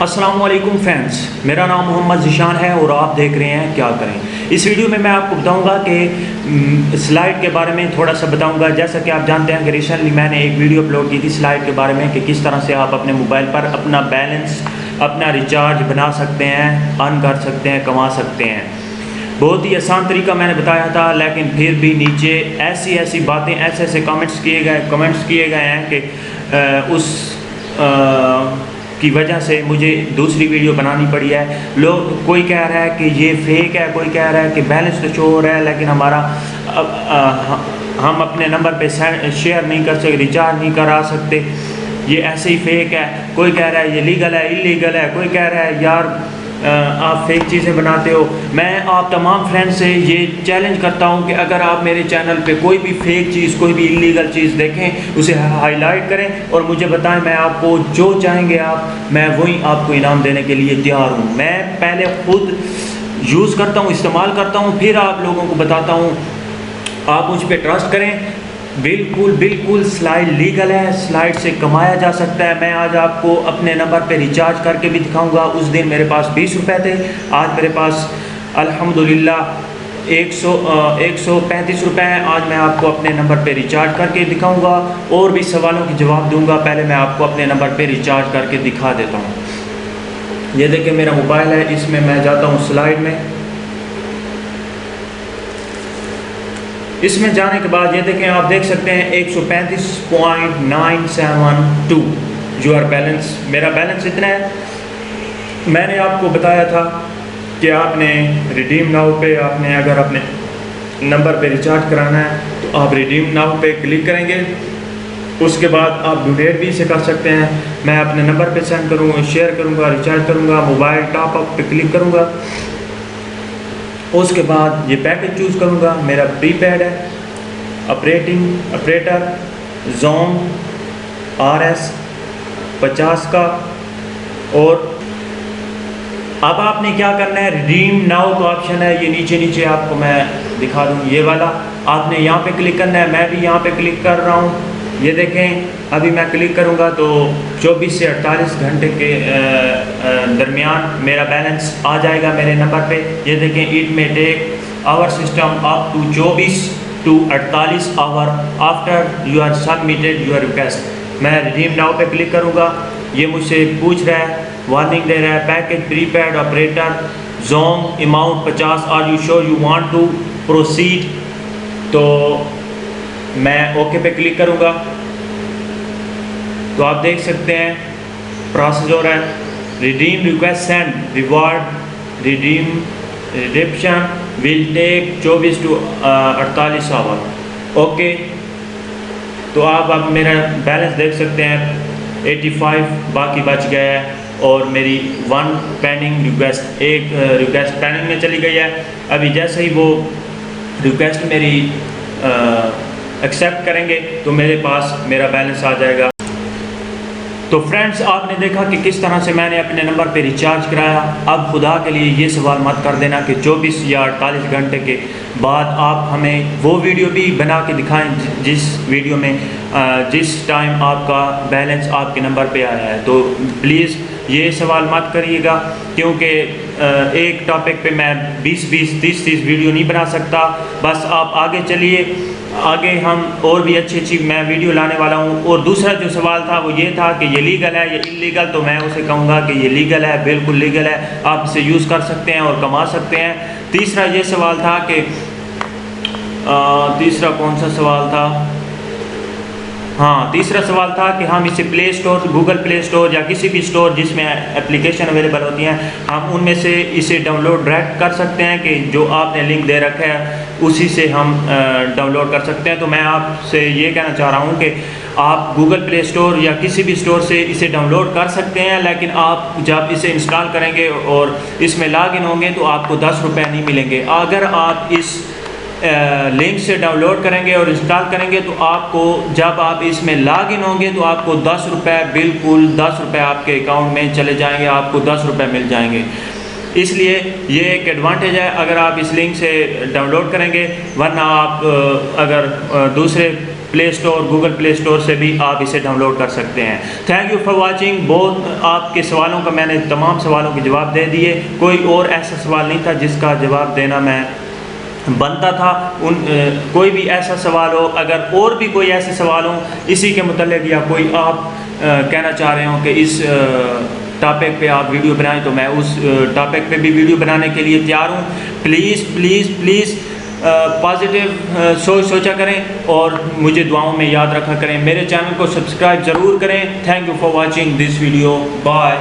अस्सलामुअलैकुम फ्रेंड्स, मेरा नाम मोहम्मद ज़िशान है और आप देख रहे हैं क्या करें। इस वीडियो में मैं आपको बताऊंगा कि स्लाइड के बारे में थोड़ा सा बताऊंगा। जैसा कि आप जानते हैं कि रिसेंटली मैंने एक वीडियो अपलोड की थी स्लाइड के बारे में कि किस तरह से आप अपने मोबाइल पर अपना बैलेंस, अपना रिचार्ज बना सकते हैं, अर्न कर सकते हैं, कमा सकते हैं। बहुत ही आसान तरीका मैंने बताया था, लेकिन फिर भी नीचे ऐसी बातें, ऐसे कमेंट्स किए गए हैं कि उस की वजह से मुझे दूसरी वीडियो बनानी पड़ी है। कोई कह रहा है कि ये फेक है, कोई कह रहा है कि बैलेंस तो शो हो रहा है लेकिन हमारा हम अपने नंबर पे शेयर नहीं कर सकते, रिचार्ज नहीं करा सकते, ये ऐसे ही फेक है। कोई कह रहा है ये लीगल है, इलीगल है, कोई कह रहा है यार आप फेक चीज़ें बनाते हो। मैं आप तमाम फ्रेंड्स से ये चैलेंज करता हूँ कि अगर आप मेरे चैनल पे कोई भी फेक चीज़, कोई भी इलीगल चीज़ देखें, उसे हाईलाइट करें और मुझे बताएं। मैं आपको जो चाहेंगे आप, मैं वही आपको इनाम देने के लिए तैयार हूँ। मैं पहले खुद यूज़ करता हूँ, इस्तेमाल करता हूँ, फिर आप लोगों को बताता हूँ। आप मुझ पर ट्रस्ट करें। बिल्कुल स्लाइड लीगल है, स्लाइड से कमाया जा सकता है। मैं आज आपको अपने नंबर पे रिचार्ज करके भी दिखाऊंगा। उस दिन मेरे पास 20 रुपये थे, आज मेरे पास अल्हम्दुलिल्लाह 135 रुपये हैं। आज मैं आपको अपने नंबर पे रिचार्ज करके दिखाऊंगा और भी सवालों के जवाब दूंगा। पहले मैं आपको अपने नंबर पे रिचार्ज करके दिखा देता हूँ। ये देखिए मेरा मोबाइल है, इसमें मैं जाता हूँ स्लाइड में। इसमें जाने के बाद ये देखें, आप देख सकते हैं 135.972 योर बैलेंस। मेरा बैलेंस इतना है। मैंने आपको बताया था कि आपने रिडीम नाउ पे, आपने अगर अपने नंबर पे रिचार्ज कराना है तो आप रिडीम नाउ पे क्लिक करेंगे। उसके बाद आप डोनेट भी इसे कर सकते हैं। मैं अपने नंबर पे सेंड करूँगा, शेयर करूँगा, रिचार्ज करूँगा, मोबाइल टॉप अप पे क्लिक करूँगा। उसके बाद ये पैकेज चूज़ करूँगा। मेरा प्रीपेड है, ऑपरेटर जोन RS 50 का। और अब आपने क्या करना है, रिडीम नाउ का ऑप्शन है, ये नीचे आपको मैं दिखा दूँ, ये वाला आपने यहाँ पे क्लिक करना है। मैं भी यहाँ पे क्लिक कर रहा हूँ। ये देखें, अभी मैं क्लिक करूँगा तो 24 से 48 घंटे के दरमियान मेरा बैलेंस आ जाएगा मेरे नंबर पे। ये देखें, it may take our system up to 24 to 48 hour after you are submitted your request. मैं रिडीम नाउ पे क्लिक करूँगा। ये मुझसे पूछ रहा है, वार्निंग दे रहा है, package prepaid operator zone amount 50, are you sure you want to proceed. तो मैं ओके पे क्लिक करूँगा तो आप देख सकते हैं प्रोसेस हो रहा है। Redeem request send reward redemption will take 24 to 48 hour. Okay, तो आप अब मेरा बैलेंस देख सकते हैं 85 बाकी बच गया है और मेरी 1 पेंडिंग रिक्वेस्ट, एक रिक्वेस्ट पेंडिंग में चली गई है। अभी जैसे ही वो रिक्वेस्ट मेरी एक्सेप्ट करेंगे तो मेरे पास मेरा बैलेंस आ जाएगा। तो फ्रेंड्स, आपने देखा कि किस तरह से मैंने अपने नंबर पे रिचार्ज कराया। अब खुदा के लिए ये सवाल मत कर देना कि 24 या 48 घंटे के बाद आप हमें वो वीडियो भी बना के दिखाएं जिस वीडियो में जिस टाइम आपका बैलेंस आपके नंबर पे आया है। तो प्लीज़ ये सवाल मत करिएगा, क्योंकि एक टॉपिक पे मैं 20-20, 30-30 वीडियो नहीं बना सकता। बस आप आगे चलिए, आगे हम और भी अच्छी मैं वीडियो लाने वाला हूँ। और दूसरा जो सवाल था वो ये था कि ये लीगल है या इलीगल। तो मैं उसे कहूँगा कि ये लीगल है, बिल्कुल लीगल है, आप इसे यूज़ कर सकते हैं और कमा सकते हैं। तीसरा ये सवाल था कि तीसरा कौन सा सवाल था, हाँ, तीसरा सवाल था कि हम इसे play store, Google play store या किसी भी स्टोर जिसमें एप्लीकेशन अवेलेबल होती हैं, हम उनमें से इसे डाउनलोड डायरेक्ट कर सकते हैं कि जो आपने लिंक दे रखा है उसी से हम डाउनलोड कर सकते हैं। तो मैं आपसे ये कहना चाह रहा हूँ कि आप गूगल प्ले स्टोर या किसी भी स्टोर से इसे डाउनलोड कर सकते हैं, लेकिन आप जब इसे इंस्टॉल करेंगे और इसमें लॉगिन होंगे तो आपको 10 रुपये नहीं मिलेंगे। अगर आप इस लिंक से डाउनलोड करेंगे और इंस्टॉल करेंगे तो आपको, जब आप इसमें लॉगिन होंगे तो आपको 10 रुपये, बिल्कुल 10 रुपये आपके अकाउंट में चले जाएंगे, आपको 10 रुपये मिल जाएंगे। इसलिए ये एक एडवांटेज है अगर आप इस लिंक से डाउनलोड करेंगे। वरना आप अगर दूसरे play store, Google play store से भी आप इसे डाउनलोड कर सकते हैं। Thank you for watching. बहुत आपके सवालों का मैंने तमाम सवालों के जवाब दे दिए। कोई और ऐसा सवाल नहीं था जिसका जवाब देना मैं बनता था। कोई भी ऐसा सवाल हो, अगर और भी कोई ऐसे सवाल हो इसी के मुतल्लिक, या कोई आप कहना चाह रहे हो कि इस टॉपिक पे आप वीडियो बनाएं, तो मैं उस टॉपिक पे भी वीडियो बनाने के लिए तैयार हूँ। प्लीज़ प्लीज़ प्लीज़ पॉजिटिव सोचा करें और मुझे दुआओं में याद रखा करें। मेरे चैनल को सब्सक्राइब ज़रूर करें। Thank you for watching this video. Bye.